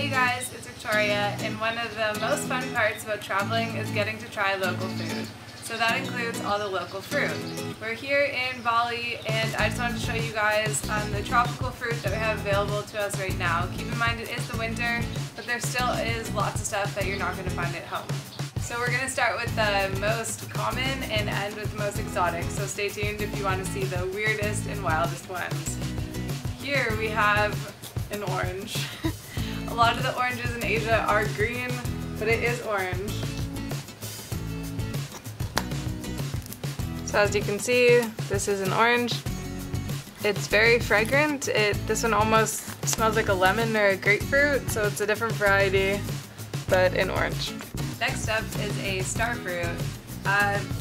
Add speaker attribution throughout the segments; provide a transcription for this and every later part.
Speaker 1: Hey guys, it's Victoria, and one of the most fun parts about traveling is getting to try local food. So that includes all the local fruit. We're here in Bali, and I just wanted to show you guys the tropical fruit that we have available to us right now. Keep in mind it is the winter, but there still is lots of stuff that you're not going to find at home. So we're going to start with the most common and end with the most exotic, so stay tuned if you want to see the weirdest and wildest ones. Here we have an orange. A lot of the oranges in Asia are green, but it is orange. So as you can see, this is an orange. It's very fragrant. This one almost smells like a lemon or a grapefruit, so it's a different variety, but in orange. Next up is a star fruit.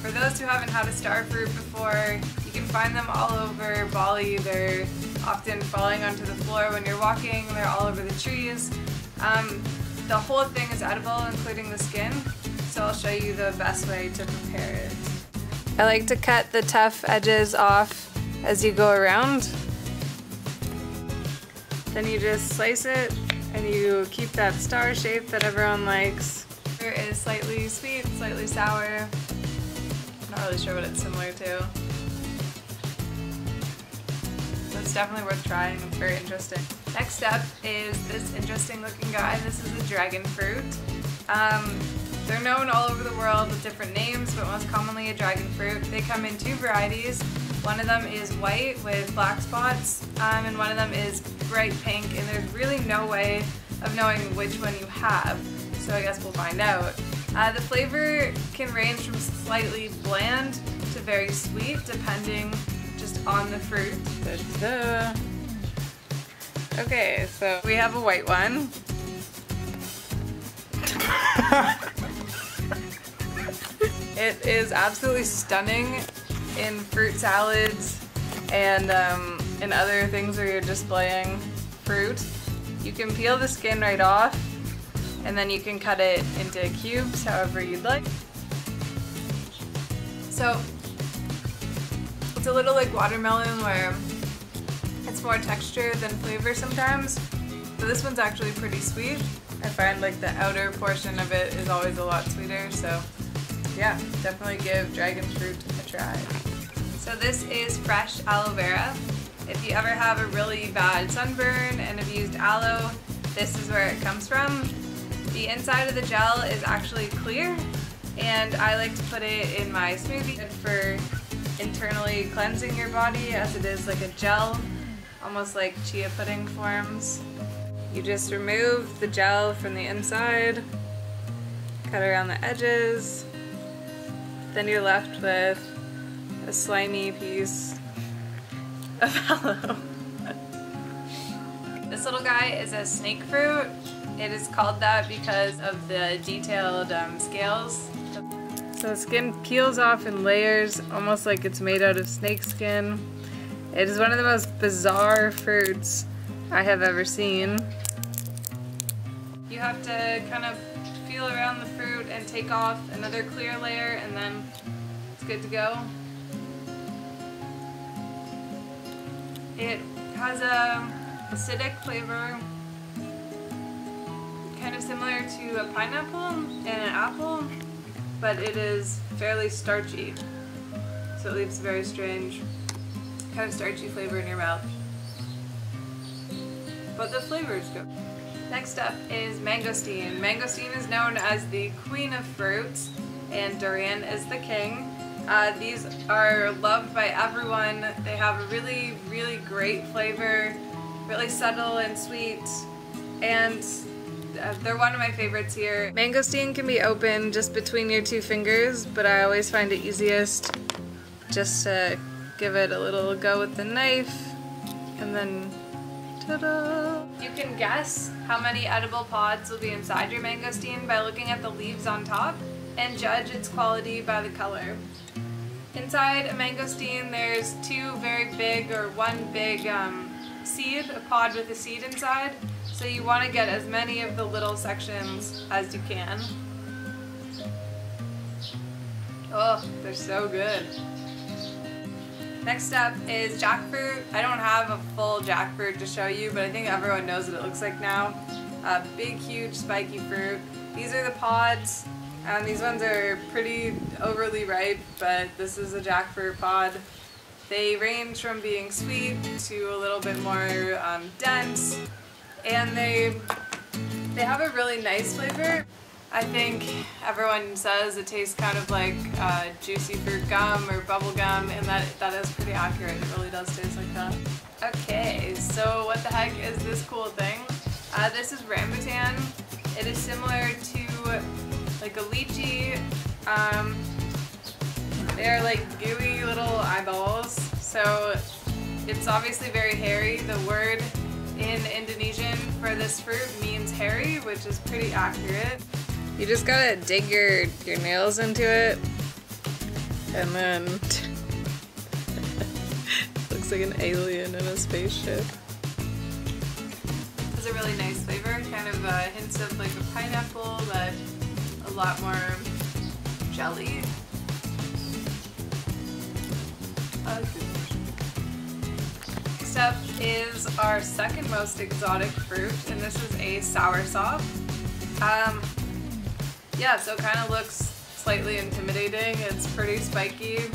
Speaker 1: For those who haven't had a star fruit before, you can find them all over Bali. They're often falling onto the floor when you're walking. They're all over the trees. The whole thing is edible, including the skin, so I'll show you the best way to prepare it. I like to cut the tough edges off as you go around. Then you just slice it and you keep that star shape that everyone likes. It is slightly sweet, slightly sour. Not really sure what it's similar to. So it's definitely worth trying. It's very interesting. Next up is this interesting looking guy. This is a dragon fruit. They're known all over the world with different names, but most commonly a dragon fruit. They come in two varieties. One of them is white with black spots, and one of them is bright pink, and there's really no way of knowing which one you have, so I guess we'll find out. The flavor can range from slightly bland to very sweet, depending just on the fruit. Ta-da. Okay, so we have a white one. It is absolutely stunning in fruit salads and in other things where you're displaying fruit. You can peel the skin right off, and then you can cut it into cubes however you'd like. So it's a little like watermelon where it's more texture than flavor sometimes. So this one's actually pretty sweet. I find like the outer portion of it is always a lot sweeter, so yeah, definitely give dragon fruit a try. So this is fresh aloe vera. If you ever have a really bad sunburn and have used aloe, this is where it comes from. The inside of the gel is actually clear, and I like to put it in my smoothie. Good for internally cleansing your body, as it is like a gel, almost like chia pudding forms. You just remove the gel from the inside, cut around the edges, then you're left with a slimy piece of aloe. This little guy is a snake fruit. It is called that because of the detailed scales. So the skin peels off in layers, almost like it's made out of snake skin. It is one of the most bizarre fruits I have ever seen. You have to kind of feel around the fruit and take off another clear layer, and then it's good to go. It has a acidic flavor, kind of similar to a pineapple and an apple, but it is fairly starchy, so it leaves a very strange kind of starchy flavor in your mouth. But the flavor is good. Next up is mangosteen. Mangosteen is known as the queen of fruits, and durian is the king. These are loved by everyone. They have a really, really great flavor, really subtle and sweet, and they're one of my favorites here. Mangosteen can be opened just between your two fingers, but I always find it easiest just to give it a little go with the knife, and then ta-da! You can guess how many edible pods will be inside your mangosteen by looking at the leaves on top, and judge its quality by the color. Inside a mangosteen there's two very big, or one big seed, a pod with a seed inside, so you want to get as many of the little sections as you can. Oh, they're so good. Next up is jackfruit. I don't have a full jackfruit to show you, but I think everyone knows what it looks like now. Big, huge, spiky fruit. These are the pods. These ones are pretty overly ripe, but this is a jackfruit pod. They range from being sweet to a little bit more dense, and they have a really nice flavor. I think everyone says it tastes kind of like juicy fruit gum or bubble gum, and that is pretty accurate. It really does taste like that. Okay, so what the heck is this cool thing? This is Rambutan. It is similar to like a lychee. They're like gooey little eyeballs, so it's obviously very hairy. The word in Indonesian for this fruit means hairy, which is pretty accurate. You just gotta dig your nails into it, and then looks like an alien in a spaceship. It's a really nice flavor, kind of hints of like a pineapple, but a lot more jelly. Next up is our second most exotic fruit, and this is a soursop. Yeah, so it kind of looks slightly intimidating. It's pretty spiky,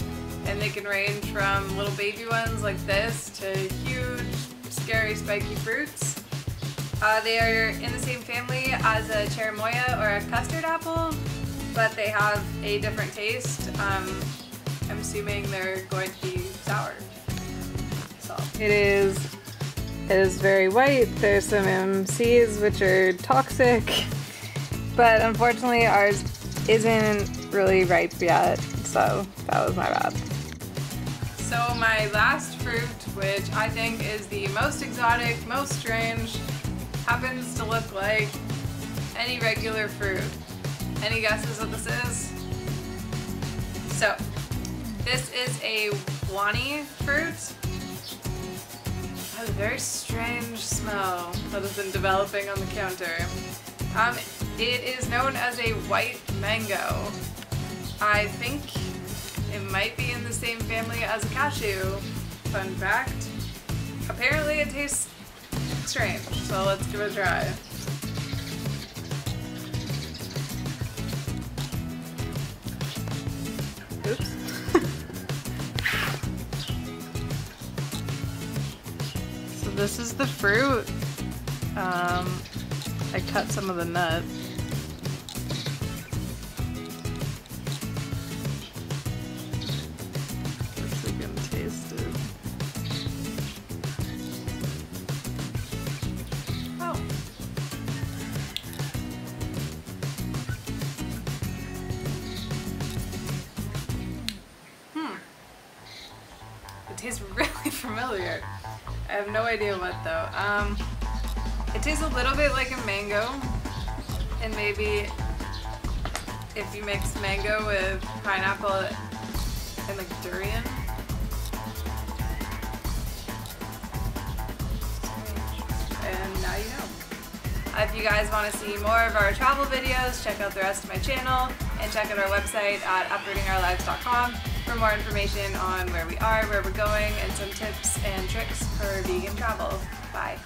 Speaker 1: and they can range from little baby ones like this to huge, scary, spiky fruits. They are in the same family as a cherimoya or a custard apple, but they have a different taste. I'm assuming they're going to be sour. So. It is very white. There's some MCs which are toxic, but unfortunately ours isn't really ripe yet, so that was my bad. So my last fruit, which I think is the most exotic, most strange, happens to look like any regular fruit. Any guesses what this is? So, this is a wani fruit. It has a very strange smell that has been developing on the counter. It is known as a white mango. I think it might be in the same family as a cashew. Fun fact. Apparently it tastes strange, so let's give it a try. Oops. So this is the fruit. I cut some of the nut. Guess we can taste it. Oh. It tastes really familiar. I have no idea what though. It tastes a little bit like a mango, and maybe if you mix mango with pineapple and like durian. And now you know. If you guys want to see more of our travel videos, check out the rest of my channel and check out our website at uprootingourlives.com for more information on where we are, where we're going, and some tips and tricks for vegan travel. Bye.